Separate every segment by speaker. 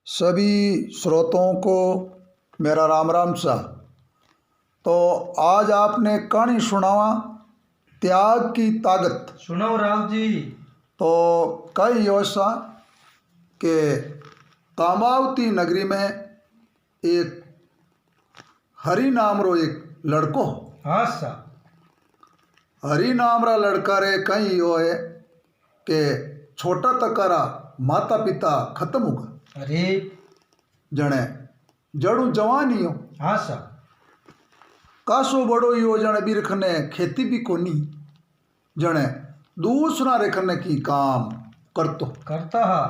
Speaker 1: सभी श्रोताओं को मेरा राम राम सा। तो आज आपने कहानी सुनावा त्याग की ताकत।
Speaker 2: सुनो राव जी।
Speaker 1: तो कई योसा के कामावती नगरी में एक हरि नाम रो एक लड़को।
Speaker 2: हाँ सा।
Speaker 1: हरि नाम रा लड़का रे कई यो है के छोटा तकारा माता पिता खत्म होगा।
Speaker 2: अरे
Speaker 1: जने जड़ू जवानी हो।
Speaker 2: हाँ सा।
Speaker 1: कासो बड़ो यो जने भी रखने खेती भी कोनी, जने दूसरा रखने की काम
Speaker 2: करता हा।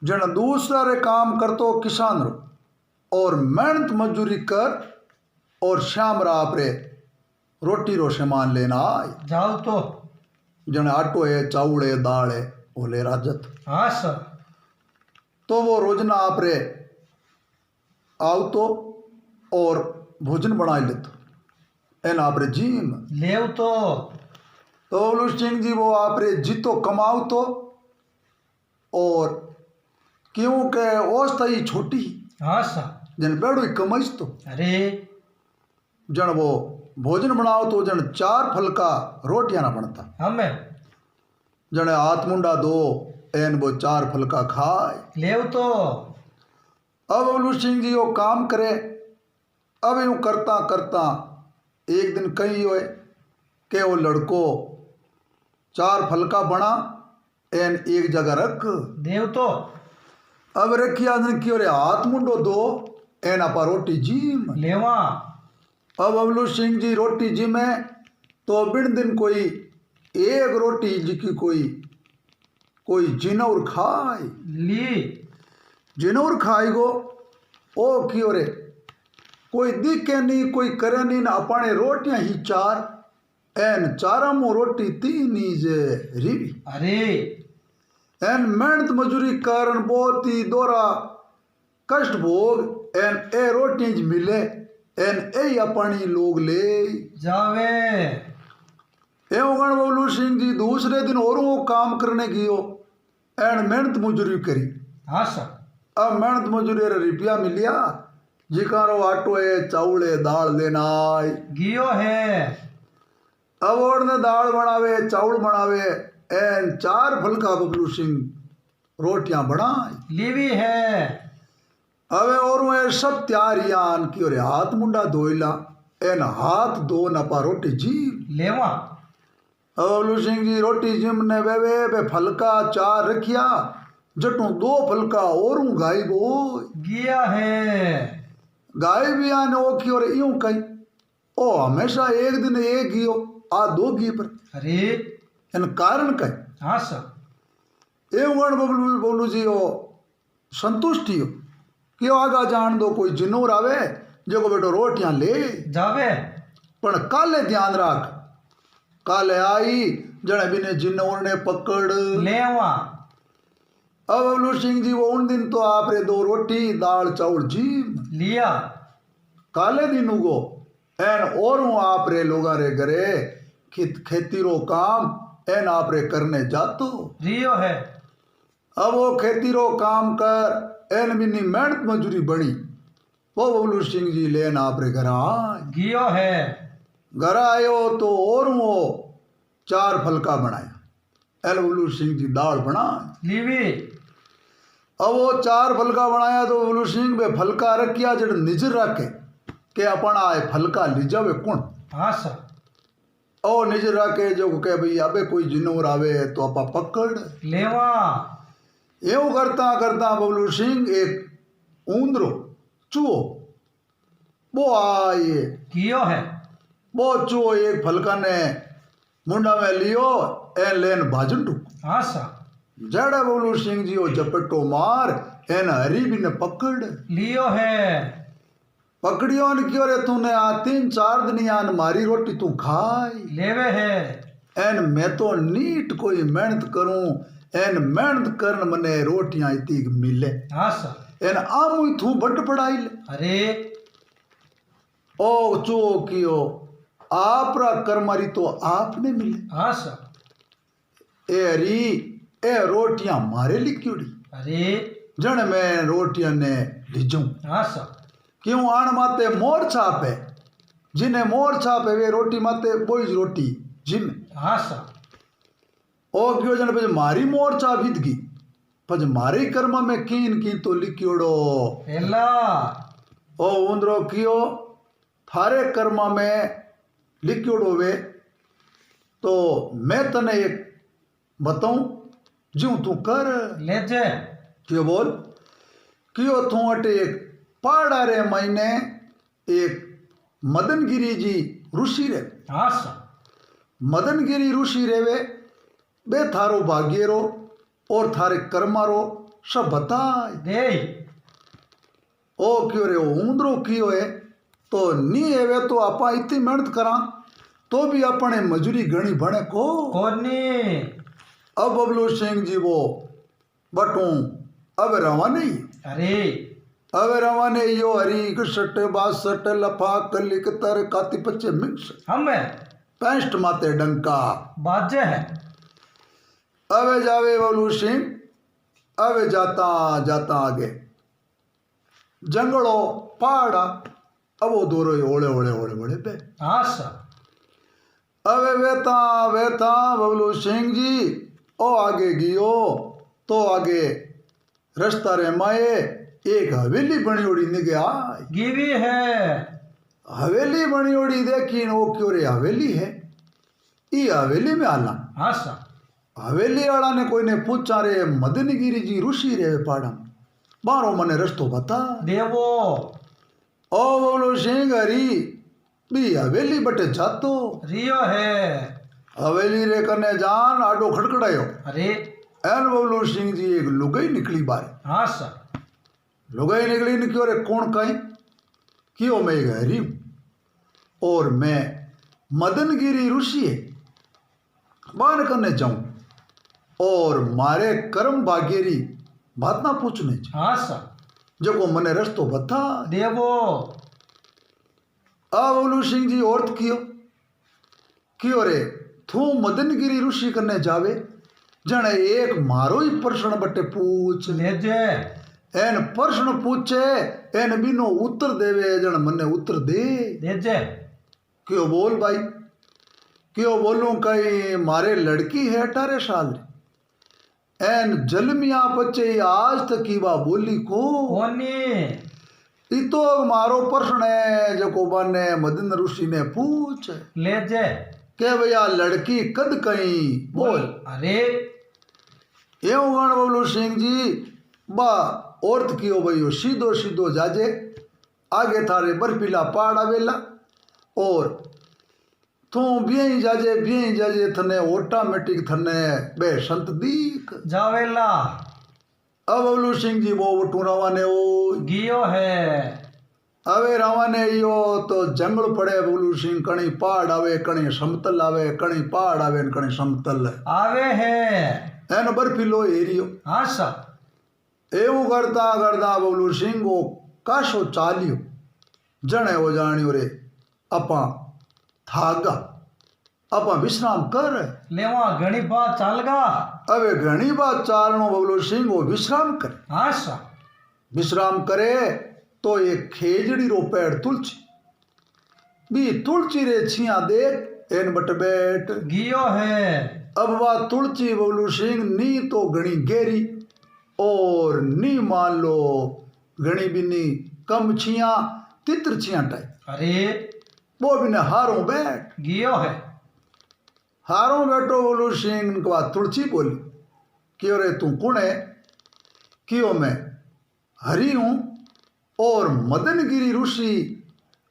Speaker 1: जने दूसरा रे काम करतो किसान रो और मेहनत मजदूरी कर और शाम रात रे रोटी रो सामान लेना आए।
Speaker 2: जाओ तो
Speaker 1: जने आटो है चावल है दाल है ओले राजत।
Speaker 2: हाँ सा।
Speaker 1: तो वो रोजना आप रे आओ तो और भोजन बना लेतो एन आप रे जीम
Speaker 2: लेव तो
Speaker 1: बोलू सिंह जी वो आप रे जीतो कमाओ तो और क्योंकि ओस्ता ही छोटी
Speaker 2: हाँ सा।
Speaker 1: जन बेड़ो ही कमाइस तो
Speaker 2: अरे
Speaker 1: जन वो भोजन बनाओ तो जन 4 फल का रोटियां ना बनता।
Speaker 2: हमें
Speaker 1: जन हाथ मुंडा दो एन वो 4 फल का खाए।
Speaker 2: लेव तो
Speaker 1: अब बोलू सिंह जी वो काम करे। अब यूं करता करता एक दिन कहीं हुए कि वो लड़को 4 फल का बना एन एक जगह रख
Speaker 2: देव तो
Speaker 1: अब रखिया दिन की और हाथ मुंडो दो एन आपा रोटी जीम
Speaker 2: लेवा।
Speaker 1: अब अबलू सिंह जी रोटी जिमे तो बिन दिन कोई एक रोटी जी की कोई जिनौर खाए
Speaker 2: ली
Speaker 1: जिनौर खाई गो ओ की ओरे कोई दिखे नहीं कोई करे नहीं ना अपने रोटियां ही 4 एन चारा मुँह रोटी 3 ही जे रिवी।
Speaker 2: अरे
Speaker 1: एन मेहनत मजूरी कारण बहुत ही दोरा कष्ट भोग एन ए रोटी ज मिले एन ए अपनी लोग ले
Speaker 2: जावे।
Speaker 1: एवं बोलू सिंह जी दूसरे दिन और वो काम करने गियो एन मेहनत मजूरी करी।
Speaker 2: हाँ सा।
Speaker 1: अब मेहनत मजूरी रे रुपया मिलिया जिकारो आटो है चावल है दाल लेना आए
Speaker 2: गियो है।
Speaker 1: अब और ने दाल बनावे चावल बनावे एन 4 फल का बबलू सिंह रोटियां बनाए
Speaker 2: लीवी है।
Speaker 1: अवे और वे सब तैयारियां की और हाथ मुंडा धोइला एन हाथ धो नपा रोटी जी
Speaker 2: लेवा।
Speaker 1: बबलू सिंह जी रोटी जिम ने वे फलका 4 रखिया जटू 2 फलका और गाय बो
Speaker 2: गिया है।
Speaker 1: गाय भी आने ओ की और यूं कही ओ हमेशा एक दिन एक गियो आ 2 घी पर
Speaker 2: अरे
Speaker 1: इन कारण कही
Speaker 2: हाँ सा।
Speaker 1: एवं बबलू जी ओ संतुष्टि हो कि आगा जान दो कोई जिनूर आवे जो को बेटो रोटियां ले
Speaker 2: जावे।
Speaker 1: पण काले ध्यान राख काले आई जने बिने जिनूर ने पकड़
Speaker 2: लेवा।
Speaker 1: अब बबलू सिंह जी वो उन दिन तो आप रे 2 रोटी दाल चावल जी
Speaker 2: लिया।
Speaker 1: काले दिन उगो एन और हूँ आप रे लोगा रे घरे खेती रो काम एन आप रे करने जातो
Speaker 2: रियो है।
Speaker 1: अब वो खेती रो काम कर एन बिनी मेहनत मजूरी बनी वो बबलू सिंह जी लेन आप रे घर आए
Speaker 2: गियो है।
Speaker 1: घर आयो तो और वो 4 फलका बनाया एल बबलू सिंह जी दाल बना
Speaker 2: लीवी।
Speaker 1: अब वो 4 फलका बनाया तो बबलू सिंह बे फलका रखिया जड़ निजर रखे के अपन आए फलका ली जावे कौन।
Speaker 2: हाँ सा।
Speaker 1: ओ निजर रखे जो कहे भाई अबे कोई जिनूर आवे तो अपा पकड़
Speaker 2: लेवा।
Speaker 1: एवं करता करता बबलू सिंह एक ऊंदरो चूहो वो आए
Speaker 2: गियो है।
Speaker 1: वो चूहो एक फलका ने मुंडा में लियो एन लेन भाजन टूक
Speaker 2: हाँ सा।
Speaker 1: जड़ा बबलू सिंह जी वो जपटो मार एन हरी भी ने पकड़
Speaker 2: लियो है।
Speaker 1: पकड़ियो ने क्यों रे तूने आ 3-4 दिन यान मारी रोटी तू खाई
Speaker 2: लेवे है।
Speaker 1: एन मैं तो नीट कोई मेहनत करूं एन मेहनत करन मने रोटियां इतनी मिले
Speaker 2: हाँ सा।
Speaker 1: एन आमू थू बट पड़ाई ले
Speaker 2: अरे
Speaker 1: ओ चो कियो आप रा कर्मरी तो आपने मिले
Speaker 2: हाँ सा।
Speaker 1: ए हरी ए रोटियां मारे लिखियोड़ी
Speaker 2: अरे
Speaker 1: जण मैं रोटियां ने ढिजूं
Speaker 2: हाँ सा
Speaker 1: क्यों आण माते मोर छापे जिन्हें मोर छापे वे रोटी माते बोई ज रोटी जिम
Speaker 2: हाँ सा
Speaker 1: ओ क्यों जण पे मारी मोर छाप हिदगी पज मारी कर्म में कीन की तो लिखियोड़ो
Speaker 2: एला
Speaker 1: ओ उंदरो कियो थारे कर्म में लिखियोड़ो वे तो मैं तने एक बताऊं ज्यों तू कर
Speaker 2: ले जे
Speaker 1: क्यों बोल क्यों तू अटे एक पहाड़ा रे महीने एक मदनगिरी जी ऋषि रे
Speaker 2: हाँ सा
Speaker 1: मदनगिरी ऋषि रे वे बे थारो भाग्य रो और थारे कर्मा रो सब बताए
Speaker 2: दे
Speaker 1: ओ क्यों रे ऊंदरो क्यों है तो नी है तो आपा इतनी मेहनत करा तो भी अपने मजूरी घनी बने को
Speaker 2: कोनी
Speaker 1: अब बबलू सिंह जी वो बटू अब रवा नहीं
Speaker 2: अरे
Speaker 1: अब रवा नहीं यो हरी कसट बासठ लफा कलिक तर काती पच्चे मिक्स
Speaker 2: हमें
Speaker 1: 65 माते डंका
Speaker 2: बाजे है
Speaker 1: अवे जावे बबलू सिंह अवे जाता जाता आगे जंगलो पहाड़ा अब वो दोरो ओले ओले ओले ओले पे
Speaker 2: हाँ सा
Speaker 1: अवे वेता वेता बबलू सिंह जी ओ आगे गियो तो आगे रास्ता रे माए एक हवेली बनी ओड़ी निगे आई
Speaker 2: गिवी है
Speaker 1: हवेली बनी ओड़ी देखी वो क्यों रे हवेली है ई हवेली में आला
Speaker 2: हाँ सा
Speaker 1: हवेली वाला ने कोई ने पूछा रे मदनगिरी जी ऋषि रे पाड़ा बारो मने रस्तो बता
Speaker 2: देवो
Speaker 1: ओ बोलो सिंह हरी बी हवेली बटे जातो
Speaker 2: रियो है
Speaker 1: हवेली रे कने जान आडो खड़खड़ायो
Speaker 2: अरे
Speaker 1: एन बबलू सिंह जी एक लुगाई निकली बारे
Speaker 2: हाँ सा
Speaker 1: लुगाई निकली न क्यों रे कौन कहीं क्यों मैं एक हरी हूं और मैं मदनगिरी ऋषि है बाहर करने जाऊं और मारे कर्म भाग्यरी बात ना पूछने
Speaker 2: हाँ सा
Speaker 1: जो को मने रस्तो बता
Speaker 2: देवो
Speaker 1: आ बबलू सिंह जी और क्यों रे तू मदनगिरी ऋषि करने जावे जने एक मारो ही प्रश्न बटे पूछ
Speaker 2: ले जे
Speaker 1: एन प्रश्न पूछे एन बिनो उत्तर देवे जन मने उत्तर दे
Speaker 2: जे
Speaker 1: क्यों बोल भाई क्यों बोलूं कहीं मारे लड़की है 18 साल एन जलमिया बच्चे आज तक की बा बोली को
Speaker 2: कोनी
Speaker 1: इतो मारो प्रश्न है जो को बने मदन ऋषि ने पूछ
Speaker 2: ले जे
Speaker 1: के भैया लड़की कद कहीं बोल
Speaker 2: अरे
Speaker 1: एवं गण बबलू सिंह जी बा औरत की हो भाई सीधो सीधो जाजे आगे थारे बर्फीला पहाड़ा वेला और तू बियई जाजे थने ऑटोमेटिक थने बे संत दीक
Speaker 2: जावेला
Speaker 1: अब बबलू सिंह जी वो वटू रवाने ओ
Speaker 2: गियो है
Speaker 1: अवे रवाने यो तो जंगल पड़े बबलू सिंह कणी पहाड़ आवे कणी समतल आवे कणी पहाड़ आवे न कणी समतल
Speaker 2: आवे है
Speaker 1: एन बर्फीलो एरियो
Speaker 2: हाँ सा
Speaker 1: એવું કરતા કરતા બબલુ સિંગો કાશો ચાલ્યો જણે ઓ જાણ્યો રે આપા થાગા આપા વિશ્રામ કર
Speaker 2: लेवा घणी बात चालगा
Speaker 1: હવે ઘણી વાત ચાલનો બબલુ સિંગો વિશ્રામ કરે
Speaker 2: हाँ सा
Speaker 1: વિશ્રામ કરે તો એ ખેજડી રો પેડ તુલસી બી તુલસી રે छिया देख एन बट बैठ
Speaker 2: गियो है
Speaker 1: अब वा तुलसी बबलू सिंह नी तो घणी गहरी और नी मान लो घनी बिनी कम छिया तित्र छिया टाइप
Speaker 2: अरे
Speaker 1: वो बिने हारों बैठ
Speaker 2: गियो है
Speaker 1: हारों बैठो बोलू सिंह के बाद तुलसी बोली क्यों रे तू कौन है क्यों मैं हरि हूं और मदनगिरी ऋषि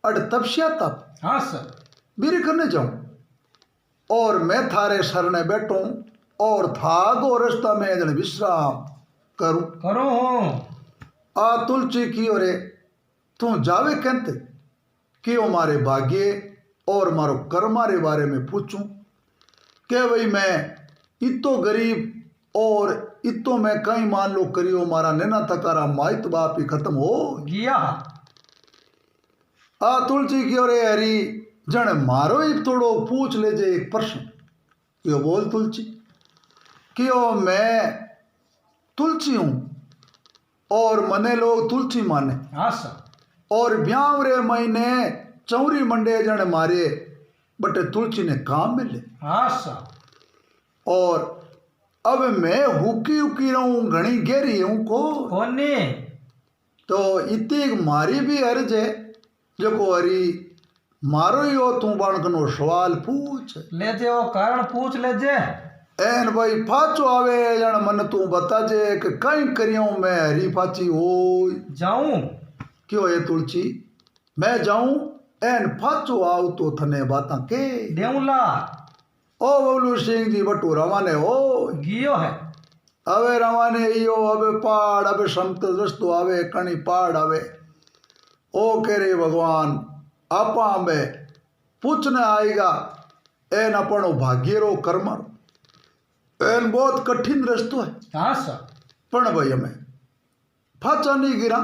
Speaker 1: अड तपस्या तप
Speaker 2: हाँ सर
Speaker 1: बीरी करने जाऊं और मैं थारे शरणे बैठूं और थागो रास्ता में जन विश्राम करूं
Speaker 2: करो हूँ
Speaker 1: आ तुलसी की रे तू जावे कहते क्यों मारे भाग्य और मारो कर्मारे बारे में पूछूं के भाई मैं इतो गरीब और इतो मैं कहीं मान लो करियो मारा नैना तकारा माइत बाप ही खत्म हो
Speaker 2: गिया
Speaker 1: आ तुलसी की रे हरी जन मारो ही थोड़ो पूछ ले जे एक प्रश्न क्यों बोल तुलसी क्यों मैं तुलसी हूं और मने लोग तुलसी माने
Speaker 2: हाँ सा
Speaker 1: और ब्याह रे महीने चौरी मंडे जन मारे बटे तुलसी ने काम मिले
Speaker 2: हाँ सा
Speaker 1: और अब मैं हुकी हुकी रहूं घनी गहरी हूं को
Speaker 2: कोनी
Speaker 1: तो इतनी मारी भी अर्ज है जो को हरी मारो ही हो तू बाणकनो सवाल पूछ
Speaker 2: ले जे वो कारण पूछ ले जे
Speaker 1: एन भाई फाचो आवे जन मन तू बता जे कि कई करियो मैं हरी फाची हो
Speaker 2: जाऊं
Speaker 1: क्यों ये तुलसी मैं जाऊं एन फाचो आव तो थने बाता के
Speaker 2: देऊला
Speaker 1: ओ बबलू सिंह जी बटू रवाने हो
Speaker 2: गियो है
Speaker 1: अवे रवाने इयो अबे पहाड़ अबे समतल रस्तो आवे कणी पहाड़ आवे ओ कह रे भगवान आपा में पूछने आएगा एन अपनो भाग्यरो कर्म एन बहुत कठिन रस्तो है
Speaker 2: हाँ सा
Speaker 1: पण भाई हमें फाचा नहीं गिरा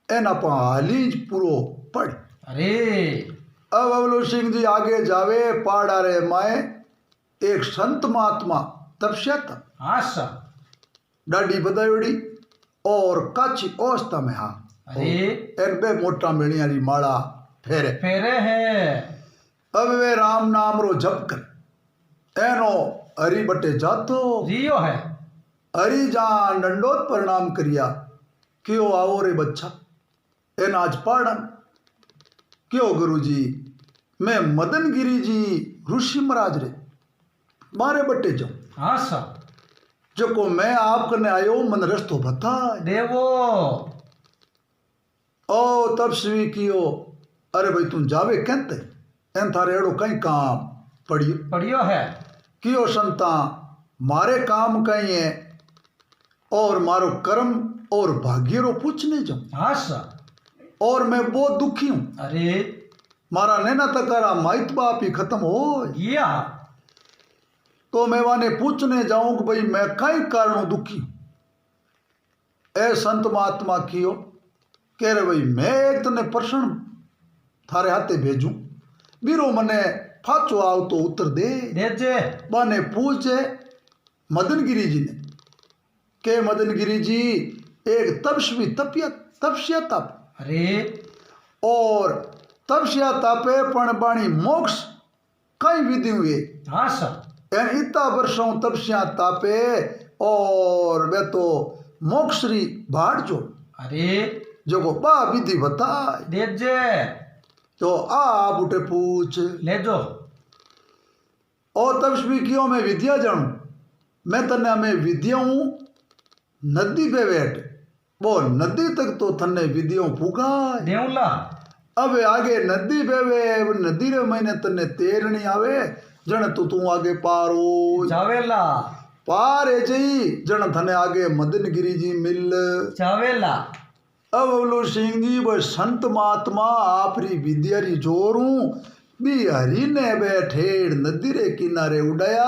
Speaker 1: एन अपा हालीज पूरो पड़
Speaker 2: अरे
Speaker 1: अब बबलू सिंह जी आगे जावे पहाड़ रे माए एक संत महात्मा तपस्या था
Speaker 2: हाँ सा
Speaker 1: डाडी बदायोड़ी और काची अवस्था में हाँ
Speaker 2: अरे
Speaker 1: एन बे मोटा मिलियारी माला फेरे
Speaker 2: फेरे है
Speaker 1: अब वे राम नाम रो जप कर एनो हरि बटे जातो
Speaker 2: जियो है
Speaker 1: हरि जान दंडोत प्रणाम करिया क्यों आओ रे बच्चा एन आज पाड़न क्यों गुरुजी मैं मदन गिरी जी ऋषि महाराज रे मारे बटे जाऊं
Speaker 2: हाँ सा
Speaker 1: जो को मैं आप करने आयो मन रस्तो बता
Speaker 2: देवो
Speaker 1: ओ तब स्वी कियो अरे भाई तुम जावे कहते एन थारे एड़ो कई काम पड़ियो
Speaker 2: पढ़ियो है
Speaker 1: कियो संता मारे काम कई है और मारो कर्म और भाग्य रो पूछने जाऊं
Speaker 2: हाँ सा
Speaker 1: और मैं बहुत दुखी हूं
Speaker 2: अरे
Speaker 1: मारा नैना तकारा माइत बाप ही खत्म हो
Speaker 2: गिया
Speaker 1: तो मैं वाने पूछने जाऊं कि भाई मैं कई कारणों दुखी हूं ए संत महात्मा कियो कह रहे भाई मैं एक तने प्रश्न थारे हाथे भेजूं बीरो मने फाचो आव तो उत्तर दे
Speaker 2: दे जे
Speaker 1: बाने पूछे मदन गिरी जी ने के मदन गिरी जी एक तपस्वी तपस्या तप
Speaker 2: अरे
Speaker 1: और तपस्या तापे पण बाणी मोक्ष कई विधि हुए
Speaker 2: हाँ सा
Speaker 1: एन इतना वर्षों तपस्या तापे और वे तो मोक्षरी भाड़ जो
Speaker 2: अरे
Speaker 1: जो को बा विधि बताए
Speaker 2: दे जे
Speaker 1: तो आप उठे पूछ
Speaker 2: ले जो
Speaker 1: और तपस्वी क्यों मैं विद्या जानू मैं तने में विद्या हूं नदी पे बैठ वो नदी तक तो थने विद्याओं पुगा
Speaker 2: देऊला
Speaker 1: अब आगे नदी पे वे नदी रे महीने तने तैरनी आवे जन तू आगे पारो
Speaker 2: जावेला
Speaker 1: पार है जी जन थने आगे मदन गिरी जी मिल
Speaker 2: जावेला
Speaker 1: अब बबलू सिंह जी वो संत महात्मा आपरी विद्यारी जोरू बी हरी ने बैठेड़ नदी रे किनारे उड़ाया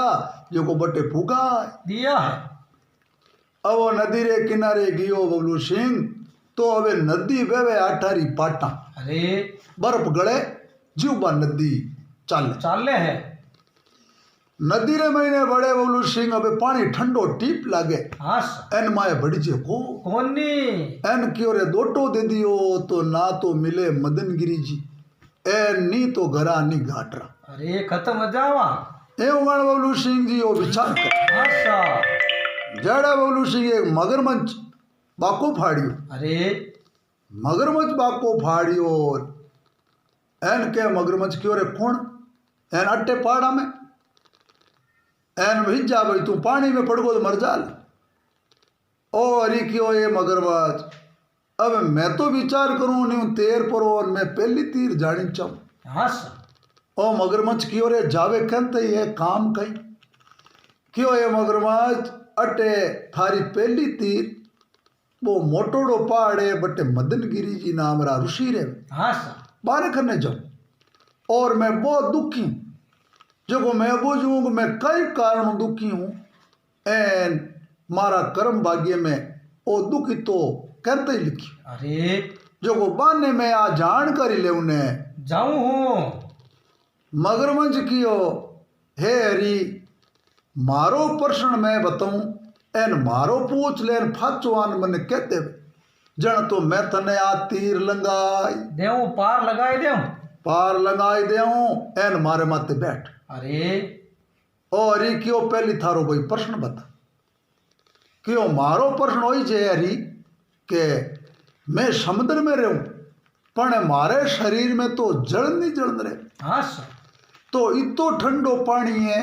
Speaker 1: जो को बटे फूका
Speaker 2: दिया है
Speaker 1: अब वो नदी रे किनारे गियो बबलू सिंह तो अब नदी बेवे अठारी पाटा
Speaker 2: अरे
Speaker 1: बर्फ गड़े जीवबा नदी चल
Speaker 2: चाले है
Speaker 1: नदी रे महीने बड़े बबलू सिंह अबे पानी ठंडो टीप लागे
Speaker 2: हाँ सा
Speaker 1: एन माए बढ़ जे को
Speaker 2: कोनी
Speaker 1: एन क्यों रे दोटो दे दियो तो ना तो मिले मदन गिरी जी एन नी तो घरा नी घाटरा
Speaker 2: अरे खत्म जावा
Speaker 1: ए उगण बबलू सिंह जी ओ विचार कर
Speaker 2: हाँ सा
Speaker 1: जड़ा बबलू सिंह एक मगरमच्छ बाको फाड़ियो
Speaker 2: अरे
Speaker 1: मगरमच्छ बाको फाड़ियो एन के मगरमच्छ क्यों रे कौन एन अट्टे पाड़ा में एन भिज जा भाई तू पानी में पड़ गो तो मर जाल ओ अरे क्यों ये मगरमच्छ अब मैं तो विचार करूं नहीं तेर पर और मैं पहली तीर जानी चाहूं
Speaker 2: हाँ सा
Speaker 1: ओ मगरमच्छ क्यों रे जावे कहते ये काम कहीं क्यों ये मगरमच्छ अटे थारी पहली तीर वो मोटोड़ो पहाड़ है बटे मदन गिरी जी नाम रा ऋषि रे
Speaker 2: हाँ सा
Speaker 1: बारे करने जाऊं और मैं बहुत दुखी हूं जो को मैं बुझूंगा मैं कई कारणों दुखी हूं एन मारा कर्म भाग्य में ओ दुखी तो कहते ही लिखी
Speaker 2: अरे
Speaker 1: जो को बाने में आ जानकारी ले उन्हें
Speaker 2: जाऊं हूँ
Speaker 1: मगरमच्छ कियो हे हरी मारो प्रश्न मैं बताऊं एन मारो पूछ लेन फाचवान मन कहते जन तो मैं तने आ तीर लंगाई
Speaker 2: देऊं पार लगाई देऊं।
Speaker 1: पार लगाई देऊं एन मारे माते बैठ।
Speaker 2: अरे
Speaker 1: और अरे क्यों पहली थारो भाई प्रश्न बता क्यों मारो प्रश्न हो जे अरी के मैं समुद्र में रहूं पण मारे शरीर में तो जल नहीं जलन रहे।
Speaker 2: हाँ सर।
Speaker 1: तो इतो ठंडो पानी है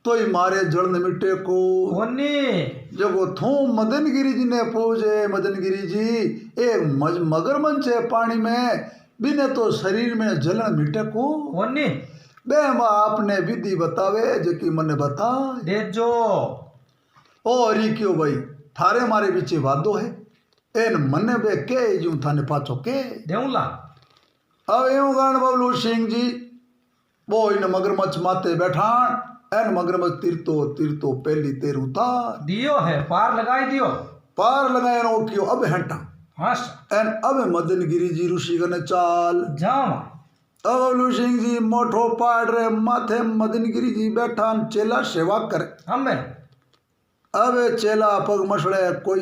Speaker 1: तो ही मारे जल न मिटे को
Speaker 2: कोनी
Speaker 1: जगो थू मदनगिरी जी ने पूछे मदनगिरी जी एक मगरमच्छ है पानी में बिने तो शरीर में जलन मिटे को
Speaker 2: कोनी
Speaker 1: बे मां आपने विधि बतावे जकी मने बता
Speaker 2: दे जो।
Speaker 1: ओ अरी क्यों भाई थारे मारे पीछे वादो है एन मने बे के जू थाने पाछो के
Speaker 2: देऊं ला।
Speaker 1: अब यूं गान बबलू सिंह जी वो इन मगरमच्छ माते बैठान एन मगरमच्छ तीरतो तीरतो पहली तेर उतार
Speaker 2: दियो है पार लगाई दियो।
Speaker 1: पार लगाए नो क्यों अब हटा
Speaker 2: हाँ सर।
Speaker 1: एन अब मदनगिरी जी ऋषि गने चाल
Speaker 2: जावा।
Speaker 1: अब बबलू सिंह जी मोठो पाड़ रे माथे मदनगिरी जी बैठान चेला सेवा करे।
Speaker 2: हमें
Speaker 1: अब चेला पग मसड़े कोई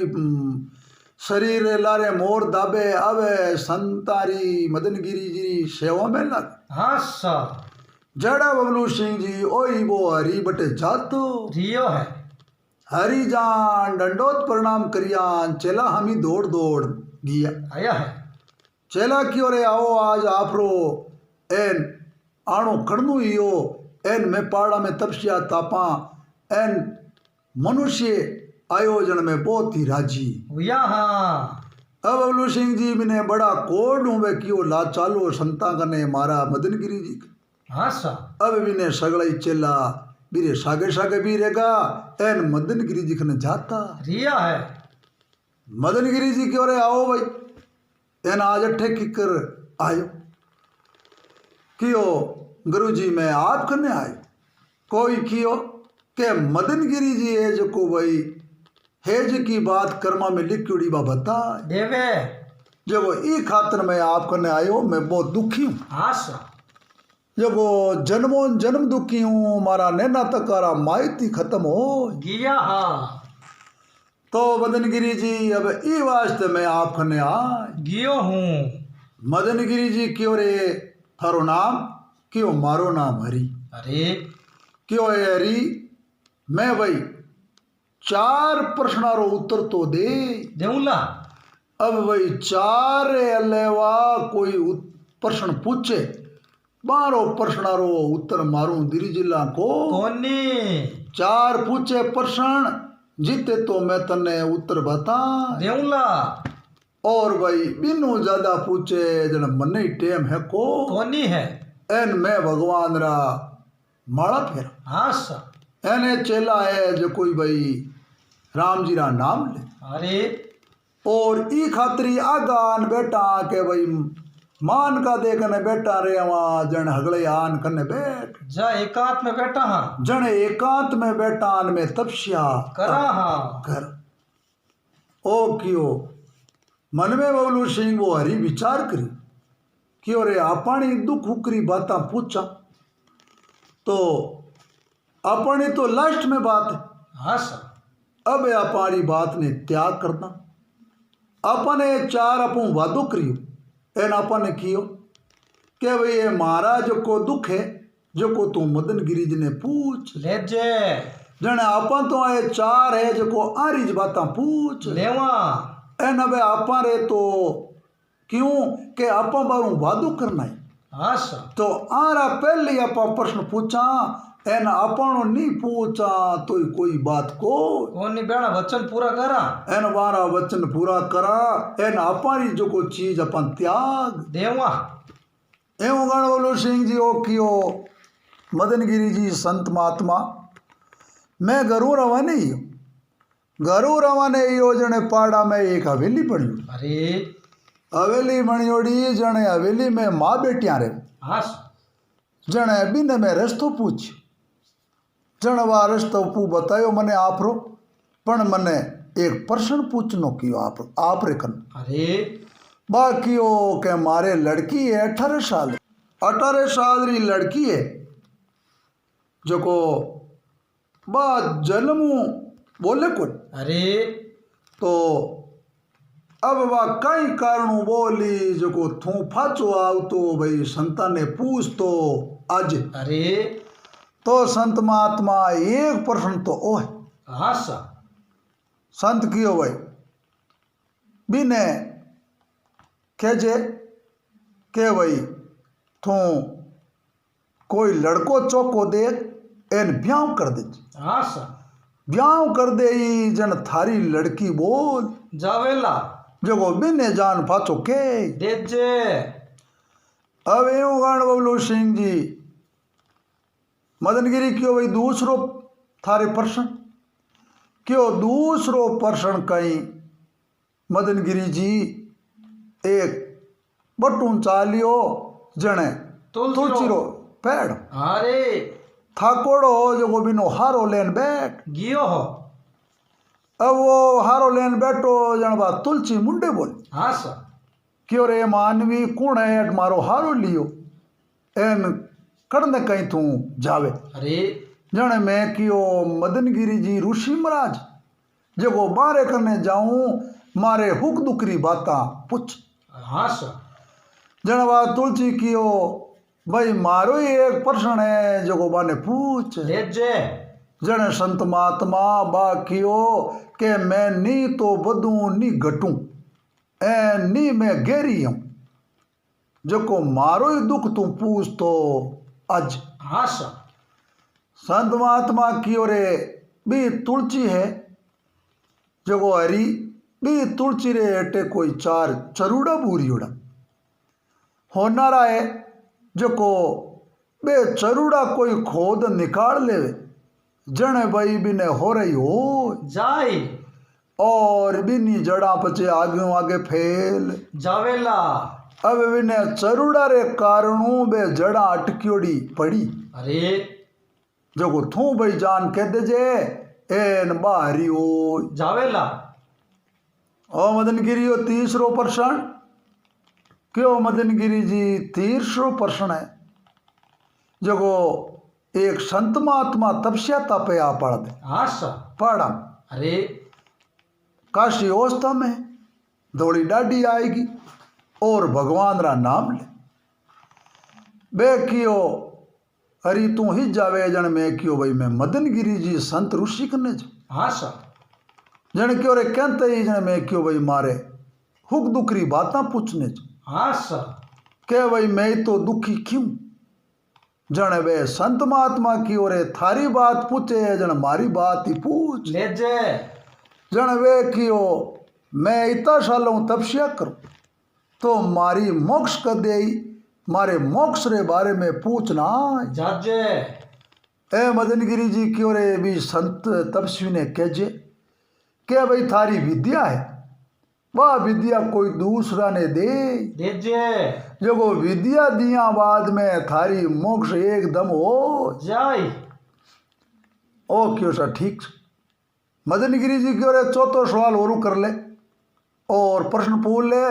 Speaker 1: शरीर लारे मोर दाबे अब संतारी मदनगिरी जी सेवा में लग।
Speaker 2: हाँ सर।
Speaker 1: जड़ा बबलू सिंह जी ओई वो हरी बटे जातो
Speaker 2: जियो है।
Speaker 1: हरी जान दंडोत प्रणाम करियान चेला हमी दौड़ दौड़ गया
Speaker 2: आया है।
Speaker 1: चेला क्यों रे आओ आज आपरो एन आणो कड़नु इयो एन में पाड़ा में तपस्या तापा एन मनुष्य आयोजन में बहुत ही राजी
Speaker 2: यहाँ
Speaker 1: अब बबलू सिंह जी मैंने बड़ा कोड हूँ वे क्यों ला चालो संता कने मारा मदनगिरी जी।
Speaker 2: हाँ सर।
Speaker 1: अब बिने सगड़ा चेला बीरे सागे सागे भी रहेगा एन मदनगिरी जी खने जाता
Speaker 2: रिया है।
Speaker 1: मदनगिरी जी क्यों रे आओ भाई एन आज अठे किकर आयो क्यों गुरु जी मैं आप कने आयो कोई क्यों के मदनगिरी जी है जो को भाई हेज की बात कर्मा में लिखी बा बता
Speaker 2: देवे
Speaker 1: जो ई खातर मैं आप कने आयो मैं बहुत दुखी हूँ।
Speaker 2: हाँ सर।
Speaker 1: जब जन्मों जन्म दुखी हूँ मारा नैना तकारा माइती खत्म हो
Speaker 2: गिया हाँ।
Speaker 1: तो मदनगिरी जी अब ई वास्ते मैं आप खने आ
Speaker 2: गियो हूँ।
Speaker 1: मदनगिरी जी क्यों रे थारो नाम क्यों मारो नाम हरी
Speaker 2: अरे
Speaker 1: क्यों है हरी मैं भाई 4 प्रश्नारो उत्तर तो दे
Speaker 2: देऊं ला।
Speaker 1: अब भाई 4 अलेवा कोई प्रश्न पूछे 12 प्रश्नारो उत्तर मारूं दिरी जिला को
Speaker 2: कोनी
Speaker 1: 4 पूछे प्रश्न जीते तो मैं तने उत्तर बता
Speaker 2: देऊं ला।
Speaker 1: और भाई बिनु ज्यादा पूछे जन मन ही टेम है को
Speaker 2: कोनी है।
Speaker 1: एन मैं भगवान रा माला फेर
Speaker 2: हाँ सर।
Speaker 1: एने चेला है जो कोई भाई राम जी रा नाम ले
Speaker 2: अरे
Speaker 1: और ई खातरी आगान बेटा के भाई मान का दे कने बैठा रे वहाँ जन हगले आन कने बैठ
Speaker 2: जा एकांत में बैठा हाँ।
Speaker 1: जन एकांत में बैठान में तपस्या
Speaker 2: करा हाँ।
Speaker 1: कर ओ क्यों मन में बबलू सिंह वो हरी विचार करी क्यों रे आपानी दुख उकरी बात पूछा तो अपनी तो लास्ट में बात है।
Speaker 2: हाँ सर।
Speaker 1: अब अपारी बात ने त्याग करना अपने 4 अपू वादो करियो एन अपन कियो के भाई ये महाराज को दुख है जो को तू मदनगिरी जी ने पूछ
Speaker 2: ले जे
Speaker 1: जने अपन तो आए 4 है जो को आरीज बात पूछ
Speaker 2: लेवा
Speaker 1: एन अब आपा रे तो क्यों के आपा बारू वादो करना है।
Speaker 2: हाँ सर।
Speaker 1: तो आरा पहले आपा प्रश्न पूछा एन अपनो नहीं पूछा तो कोई बात को
Speaker 2: कोनी बेड़ा वचन पूरा करा
Speaker 1: एन वारा वचन पूरा करा एन अपारी जो को चीज अपन त्याग
Speaker 2: देवा।
Speaker 1: एवं गण बोलो सिंह जी ओ कियो मदनगिरी जी संत महात्मा मैं घरू रवाने ही घरू रवाने यो जने पाड़ा में एक हवेली बनी
Speaker 2: अरे
Speaker 1: हवेली बनियोड़ी जने हवेली में माँ बेटियां रहे
Speaker 2: हाँ सर।
Speaker 1: जने बिने में रस्तो पूछ जन वा रस्तो पू बतायो मने आपरो पण मने एक प्रश्न पूछनो कियो आप रे कन
Speaker 2: अरे
Speaker 1: बाकी के मारे लड़की है 18 साल 18 साल री लड़की है जो को बा जन्मू बोले को
Speaker 2: अरे
Speaker 1: तो अब वह कई कारणों बोली जो को थू फाचो आवतो भाई संता ने पूछ तो आज
Speaker 2: अरे
Speaker 1: तो संत महात्मा एक प्रश्न तो ओ है
Speaker 2: हाँ सा
Speaker 1: संत कियो भाई बिने कहे के भाई तू कोई लड़को चौको दे एन ब्याह कर दे
Speaker 2: हाँ सा
Speaker 1: ब्याह कर दे ई जन थारी लड़की बोल
Speaker 2: जावेला
Speaker 1: जगो बिने जान पाचो के
Speaker 2: दे जे
Speaker 1: अब यूं गण बबलू सिंह जी मदनगिरी क्यों भाई दूसरो थारे प्रश्न क्यों दूसरो प्रश्न कहीं मदनगिरी जी एक बटून चालियो जने तुलसीरो पेड़
Speaker 2: अरे
Speaker 1: थाकोड़ो जो बिनो हारो लेन बैठ
Speaker 2: गियो हो
Speaker 1: अब वो हारो लेन बैठो जनबा तुलसी मुंडे बोल
Speaker 2: हाँ सा
Speaker 1: क्यों रे मानवी कौन है मारो हारो लियो एन कड़ने कहीं तू जावे
Speaker 2: अरे
Speaker 1: जने मैं कियो मदनगिरी जी ऋषि महाराज जगो मारे करने जाऊं मारे हुक दुकरी बाता पूछ
Speaker 2: हाँ सा
Speaker 1: जनबा तुलसी कियो भाई मारो ही एक प्रश्न है जगो बाने पूछ
Speaker 2: दे जे
Speaker 1: जने संत महात्मा बा कियो के मैं नी तो बदूं नी घटूं ए नी मैं गेरी हूं जको मारो ही दुख तू पूछ तो आज
Speaker 2: हाँ सा
Speaker 1: संत महात्मा कियो रे भी तुलसी है जको हरी भी तुलसी रे अटे कोई चार चरूड़ा बूरियोड़ा होनारा है जको बे चरूड़ा कोई खोद निकाल ले जने भाई बिने हो रही हो
Speaker 2: जाई
Speaker 1: और बिनी जड़ा पचे आगे आगे फैल
Speaker 2: जावेला
Speaker 1: अब बिने चरूड़ा रे कारणों बे जड़ा अटक्योड़ी पड़ी
Speaker 2: अरे
Speaker 1: जको थू भाई जान कह दे जे एन बाहरी हो
Speaker 2: जावेला
Speaker 1: ओ मदनगिरी हो तीसरो प्रश्न क्यों मदनगिरी जी तीसरो प्रश्न है जको एक संत महात्मा तपस्या तपे आ पढ़ दे
Speaker 2: हाँ सा
Speaker 1: पढ़ा
Speaker 2: अरे
Speaker 1: काशी अवस्था में दौड़ी डाडी आएगी और भगवान रा नाम ले बे कियो हरी तू ही जावे जन में क्यों भाई मैं मदनगिरी जी संत ऋषि करने जो
Speaker 2: हाँ सा
Speaker 1: जन क्यों रे कहते ही जन में क्यों भाई मारे हुक दुखरी बातें पूछने जो
Speaker 2: हाँ सा
Speaker 1: के भाई मैं तो दुखी क्यों जन वे संत महात्मा की ओर थारी बात पूछे जन मारी बात ही पूछ
Speaker 2: ले जे
Speaker 1: जन वे कियो मैं इतना सालों तपस्या करूं तो मारी मोक्ष कर दे मारे मोक्ष रे बारे में पूछना
Speaker 2: जाजे
Speaker 1: ए मदनगिरी जी की ओर भी संत तपस्वी ने कहे के भाई थारी विद्या है वह विद्या कोई दूसरा ने दे
Speaker 2: दीजे
Speaker 1: जब विद्या दिया बाद में थारी मोक्ष एकदम हो
Speaker 2: जाई
Speaker 1: ओ क्यों सर ठीक मदनगिरी जी क्यों रे चौथो सवाल और कर ले और प्रश्न पूछ ले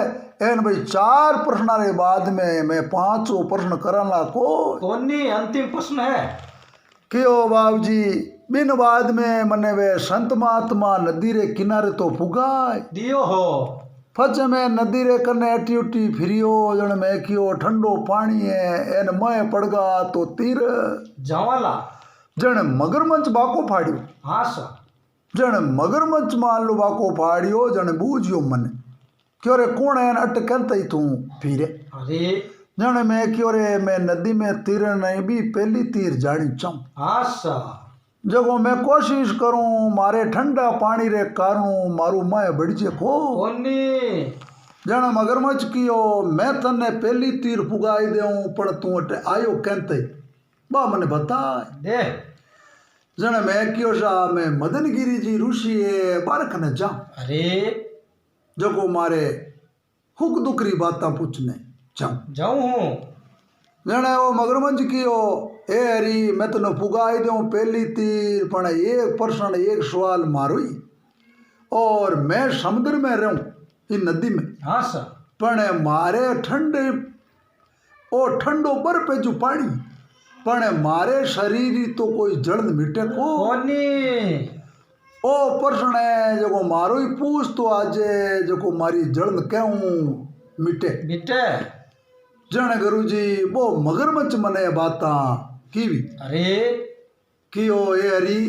Speaker 1: एन भाई चार प्रश्न रे बाद में मैं पांचों प्रश्न करना को
Speaker 2: कोनी अंतिम प्रश्न है
Speaker 1: क्यों बाबू जी बिन बाद में मने वे संत महात्मा नदी रे किनारे तो पुगाए
Speaker 2: दियो हो
Speaker 1: फच में नदी रे कने अटी उटी फिरियो जन में कियो ठंडो पानी है एन मैं पड़गा तो तीर
Speaker 2: जावाला
Speaker 1: जन मगरमच्छ बाको फाड़ियो
Speaker 2: हाँ सा
Speaker 1: जन मगरमच्छ मान लो बाको फाड़ियो जन बूझियो मन क्यों रे कौन है अट कहते तू फिरे
Speaker 2: अरे
Speaker 1: जन में क्यों रे मैं नदी में तीर नहीं भी पहली तीर जानी चाहूं
Speaker 2: हाँ सा
Speaker 1: जगो मैं कोशिश करूं मारे ठंडा पानी रे कारणों मारू मैं बढ़जे को
Speaker 2: कोनी
Speaker 1: जन मगरमच्छ कियो मैं तने पहली तीर पुगाई देऊं पर तू अटे आयो कहते बा मने बता
Speaker 2: दे
Speaker 1: जन मैं कियो सा मैं मदनगिरी जी ऋषि है बारख न जा
Speaker 2: अरे
Speaker 1: जगो मारे हुक दुकरी बातें पूछने जाऊं
Speaker 2: जाऊं हूँ
Speaker 1: जने वो मगरमच्छ कियो ए हरी मैं तने पुगाई दूं पहली तीर पण एक प्रश्न एक सवाल मारो ही और मैं समुद्र में रहूं इन नदी में
Speaker 2: हाँ सा
Speaker 1: पण मारे ठंडे ओ ठंडो बर्फ जो पानी पण मारे शरीर तो कोई जड़ मिटे को
Speaker 2: कोनी
Speaker 1: ओ प्रश्न है जो मारो ही पूछ तो आजे जो मारी जलन कहूँ मिटे
Speaker 2: मिटे।
Speaker 1: जन गुरु जी वो मगरमच्छ मने बाता कीवी
Speaker 2: अरे
Speaker 1: कि ओ ए हरी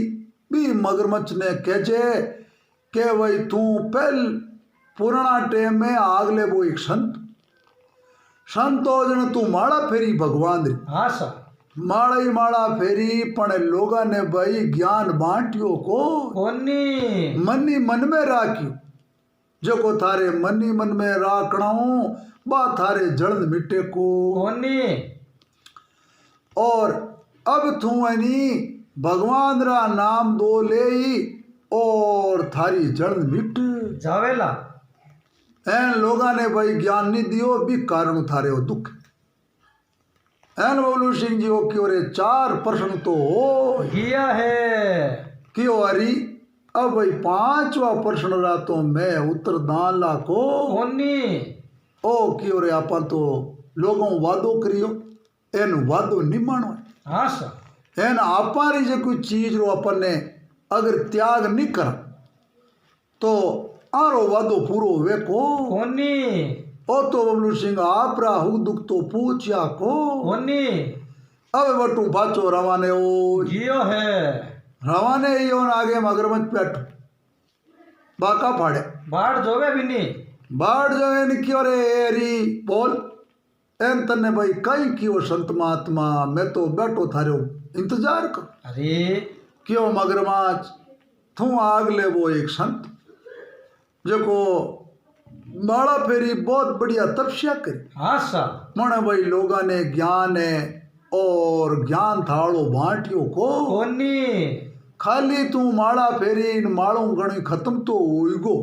Speaker 1: भी मगरमच्छ ने कहे के भाई तू पहल पुराना टाइम में आगले वो एक संत हो जन तू माड़ा फेरी भगवान री
Speaker 2: हाँ सा
Speaker 1: माड़ा ही माड़ा फेरी पण लोगा ने भाई ज्ञान बांटियो को
Speaker 2: कोनी
Speaker 1: मनी मन में राख्यो जो को थारे मनी मन में राखणाऊ बा थारे जलन मिटे को
Speaker 2: कोनी।
Speaker 1: और अब तू अनी भगवान रा नाम दो ले और थारी जलन मिट
Speaker 2: जावेला।
Speaker 1: एन लोगा ने भाई ज्ञान नहीं दियो भी कारण थारे हो दुख एन बबलू सिंह जी हो क्यों रे 4 प्रश्न तो हो
Speaker 2: किया है
Speaker 1: क्यों हरी अब भाई 5वां प्रश्न रा तो मैं उत्तर दान ला को
Speaker 2: कोनी।
Speaker 1: ओ क्यों रे आपा तो लोगों वादो करियो एन वादो नहीं मानो
Speaker 2: हाँ सा
Speaker 1: एन आपा री जो कोई चीज रो अपन ने अगर त्याग नहीं कर तो आरो वादो पूरो वे को
Speaker 2: कोनी
Speaker 1: ओ तो बबलू सिंह आप राहु दुख तो पूछया को
Speaker 2: कोनी।
Speaker 1: अब बटू बाचो रवाने हो
Speaker 2: जियो है
Speaker 1: रवाने ही हो आगे मगरमच्छ बैठो बाका फाड़े
Speaker 2: बाढ़ जोवे भी नहीं।
Speaker 1: बाढ़ जो है क्यों रे एरी बोल एन तन्ने भाई कई क्यों संत महात्मा मैं तो बैठो थारे इंतजार कर
Speaker 2: अरे
Speaker 1: क्यों मगरमच्छ तू आग ले वो एक संत जो को माड़ा फेरी बहुत बढ़िया तपस्या करी
Speaker 2: हाँ सा
Speaker 1: मन भाई लोगा ने ज्ञान है और ज्ञान थाड़ो बांटियो को
Speaker 2: कोनी।
Speaker 1: खाली तू माड़ा फेरी इन माड़ों गणी खत्म तो होइगो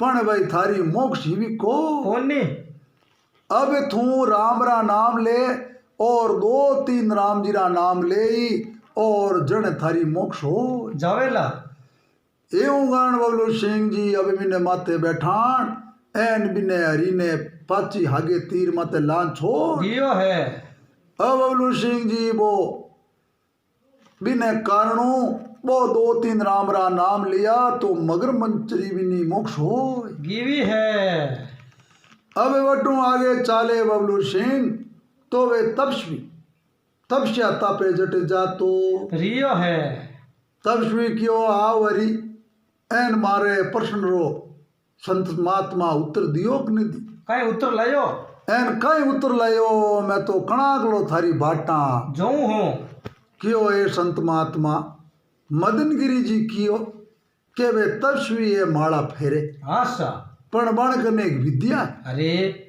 Speaker 1: पण भाई थारी मोक्ष ही भी को
Speaker 2: कोनी।
Speaker 1: अब तू राम रा नाम ले और 2-3 राम जी रा नाम ले और जन थारी मोक्ष हो
Speaker 2: जावेला।
Speaker 1: एवं गान बबलू सिंह जी अब मिने माथे बैठान एन बिने हरी ने पाची हागे तीर माते लान छोड़
Speaker 2: जियो है
Speaker 1: अब बबलू सिंह जी वो बिने कारणों वो 2-3 राम रा नाम लिया तो मगर मंचरी बिनी मोक्ष हो
Speaker 2: गिवी है।
Speaker 1: अब वटू आगे चाले बबलू सिंह तो वे तपस्या तापे जट जातो
Speaker 2: रियो है
Speaker 1: तपस्वी क्यों आवरी एन मारे प्रश्न रो संत महात्मा उत्तर दियो कि नहीं दी
Speaker 2: कहीं उत्तर लायो
Speaker 1: एन कई उत्तर लायो मैं तो कणागलो थारी बाटा
Speaker 2: जो हूँ
Speaker 1: क्यों ए संत महात्मा मदनगिरी जी कियो के वे तपस्वी है माड़ा फेरे
Speaker 2: हाँ सा
Speaker 1: पण बाण करने एक विद्या है
Speaker 2: अरे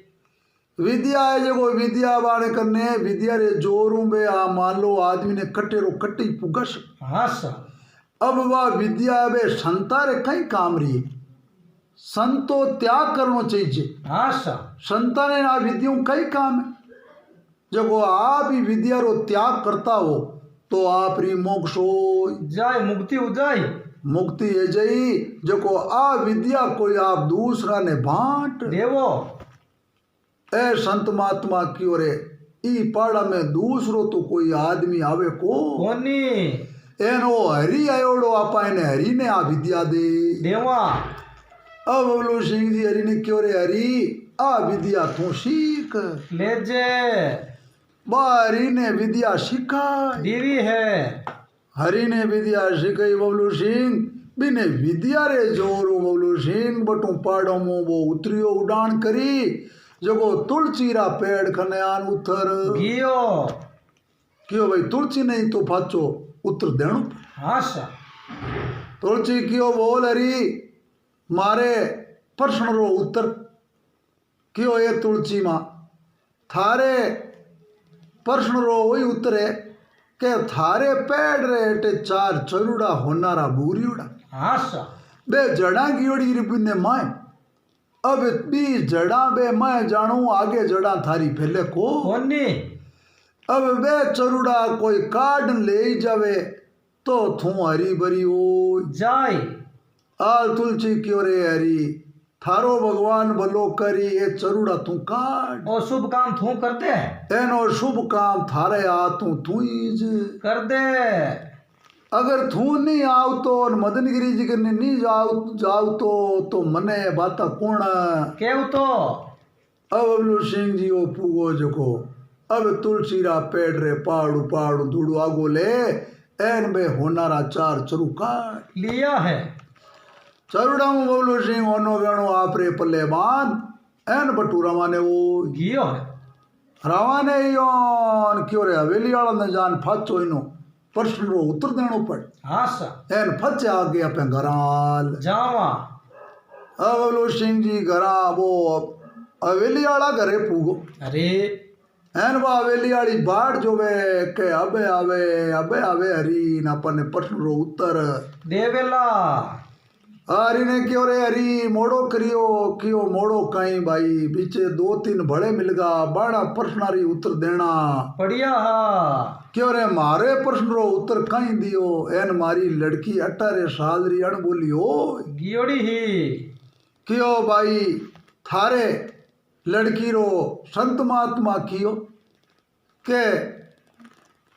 Speaker 1: विद्या है जो विद्या बाण करने विद्या रे जोरू में आ मान लो आदमी ने कट्टे रो कट्टी पुगस
Speaker 2: हाँ सा
Speaker 1: अब वह विद्या वे संता रे कई काम रही संतो त्याग करना चाहिए
Speaker 2: हाँ सा
Speaker 1: संता ने आ विद्याओं कई काम है जब वो आप ही विद्या रो त्याग करता हो तो आप री मोक्ष हो
Speaker 2: जाय मुक्ति हो जाय
Speaker 1: मुक्ति है जई जो को आ विद्या कोई आप दूसरा ने बांट
Speaker 2: देवो
Speaker 1: ए संत महात्मा की ओरे ई पाड़ा में दूसरो तो कोई आदमी आवे को
Speaker 2: कोनी
Speaker 1: एनो हरि आयोड़ो आपा ने हरि ने आ विद्या दे
Speaker 2: देवा
Speaker 1: अब बबलू सिंह जी हरि ने क्यों रे हरि आ विद्या तू सीख
Speaker 2: ले जे
Speaker 1: हरि ने विद्या सीखा
Speaker 2: दीवी है
Speaker 1: हरि ने विद्या सीखाई बबलू सिंह बिने विद्या रे जोरू बबलू सिंह बटू पाड़ो मो वो उतरियो उड़ान करी जगो तुलसी रा पेड़ खनयान उतर
Speaker 2: गियो
Speaker 1: क्यों भाई तुलसी नहीं तो फाचो उतर देणु
Speaker 2: हाँ सा
Speaker 1: तुलसी क्यों बोल हरी मारे प्रश्न रो उत्तर क्यों ये तुलसी माँ थारे प्रश्न रो वही उत्तर है के थारे पेड़ रे 4 चरुड़ा होनारा बूरियोड़ा
Speaker 2: हाँ सा
Speaker 1: बे जड़ा गियोड़ी ने माए अब बी जड़ा बे मैं जानू आगे जड़ा थारी फैले को
Speaker 2: कोनी
Speaker 1: अब बे चरुड़ा कोई काट ले जावे तो थू हरी भरी हो
Speaker 2: जाय
Speaker 1: आल तुलसी क्यों रे हरी थारो भगवान भलो करी ये चरुड़ा तू काट
Speaker 2: और शुभ काम थू करते हैं
Speaker 1: एनो शुभ काम थारे आ तू ज
Speaker 2: कर दे
Speaker 1: अगर थू नहीं आओ तो मदनगिरी जी के नहीं जाओ तो मने बाता कौन
Speaker 2: केव तो
Speaker 1: अब बबलू सिंह जी ओ पूगो जको अब तुलसीरा पेड़ रे पाड़ू धूड़ू आगो ले एन बे होनारा चार चरु काट
Speaker 2: लिया है
Speaker 1: चरुड़ा में बबलू सिंह होनो गणो आपरे पल्ले बांध एन बटू रवाने वो
Speaker 2: गियो है
Speaker 1: रवाने योन क्यों रे हवेली वाला ने जान फाचो इनो प्रश्न रो उत्तर देनो पड़
Speaker 2: हाँ सा
Speaker 1: एन फचे आगे अपने घराल
Speaker 2: जावा
Speaker 1: अब बबलू सिंह जी घरा वो हवेली वाला घरे पूगो
Speaker 2: अरे
Speaker 1: एन बा हवेली वाली बाट जो वे के अबे आवे हरी ना अपने प्रश्न रो उत्तर
Speaker 2: देवेला
Speaker 1: हरी ने क्यों रे हरी मोड़ो करियो क्यों मोड़ो कहीं भाई बीचे दो तीन भड़े मिलगा बड़ा प्रश्नारी उत्तर देना
Speaker 2: बढ़िया हा
Speaker 1: क्यों रे मारे प्रश्न रो उत्तर कहीं दियो एन मारी लड़की 18 साल री अण बोलियो
Speaker 2: गियोड़ी ही
Speaker 1: क्यों भाई थारे लड़की रो संत महात्मा कियो के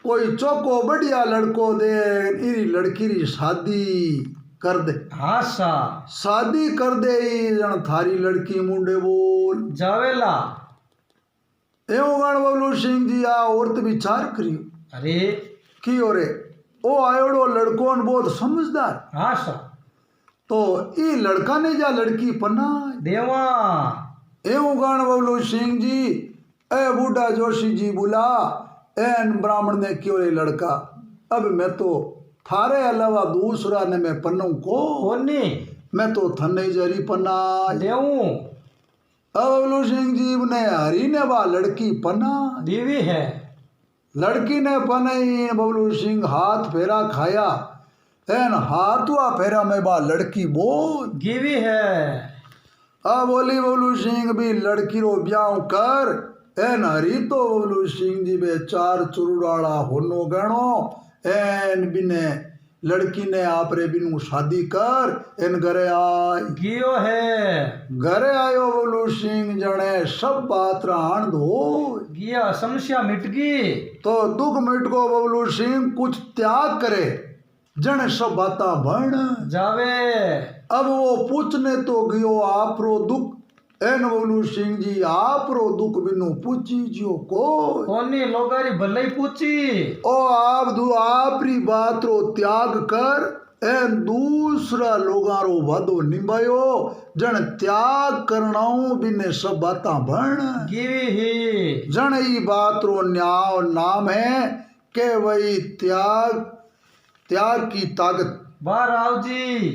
Speaker 1: कोई चौको बढ़िया लड़को दे इरी लड़की री शादी कर दे
Speaker 2: हाँ सा
Speaker 1: शादी कर दे जन थारी लड़की मुंडे बोल
Speaker 2: जावेला
Speaker 1: एवं गण बबलू सिंह जी आ औरत विचार करियो
Speaker 2: अरे
Speaker 1: की रे ओ आयोड़ो लड़को न बहुत समझदार
Speaker 2: हाँ सा
Speaker 1: तो ई लड़का ने जा लड़की पन्ना
Speaker 2: देवा
Speaker 1: एवं गण बबलू सिंह जी ए बूढ़ा जोशी जी बुला एन ब्राह्मण ने क्यों रे लड़का अब मैं तो थारे अलावा दूसरा ने मैं पन्नू को
Speaker 2: कोनी
Speaker 1: मैं तो थन्ने जरी पन्ना
Speaker 2: देऊ
Speaker 1: अब बबलू सिंह जी ने हरी ने बा लड़की पन्ना
Speaker 2: दीवी है
Speaker 1: लड़की ने पनाई बबलू सिंह हाथ फेरा खाया एन हाथवा फेरा में बा लड़की बोल
Speaker 2: गिवी है
Speaker 1: आ बोली बबलू सिंह भी लड़की रो ब्याह कर एन हरी तो बबलू सिंह जी बे चार चुरुड़ाड़ा होनो गणो एन बिने लड़की ने आपरे बिनु शादी कर एन घरे आय
Speaker 2: गियो है
Speaker 1: घरे आयो बबलू सिंह जने सब बात राण दो
Speaker 2: गिया समस्या मिट गई
Speaker 1: तो दुख मिट को बबलू सिंह कुछ त्याग करे जने सब बाता बन
Speaker 2: जावे
Speaker 1: अब वो पूछने तो गयो आपरो दुख एन बबलू सिंह जी आपरो दुख बिनु पूछी जियो को
Speaker 2: कोनी लोगारी भले ही पूछी
Speaker 1: ओ आपरी बात रो त्याग कर एन दूसरा लोगारो वादो निभायो जन त्याग करनाऊ बिने सब बाता बन
Speaker 2: गिवी ही
Speaker 1: जन ई बात रो न्याय नाम है के वही त्याग की ताकत
Speaker 2: बार आओ जी।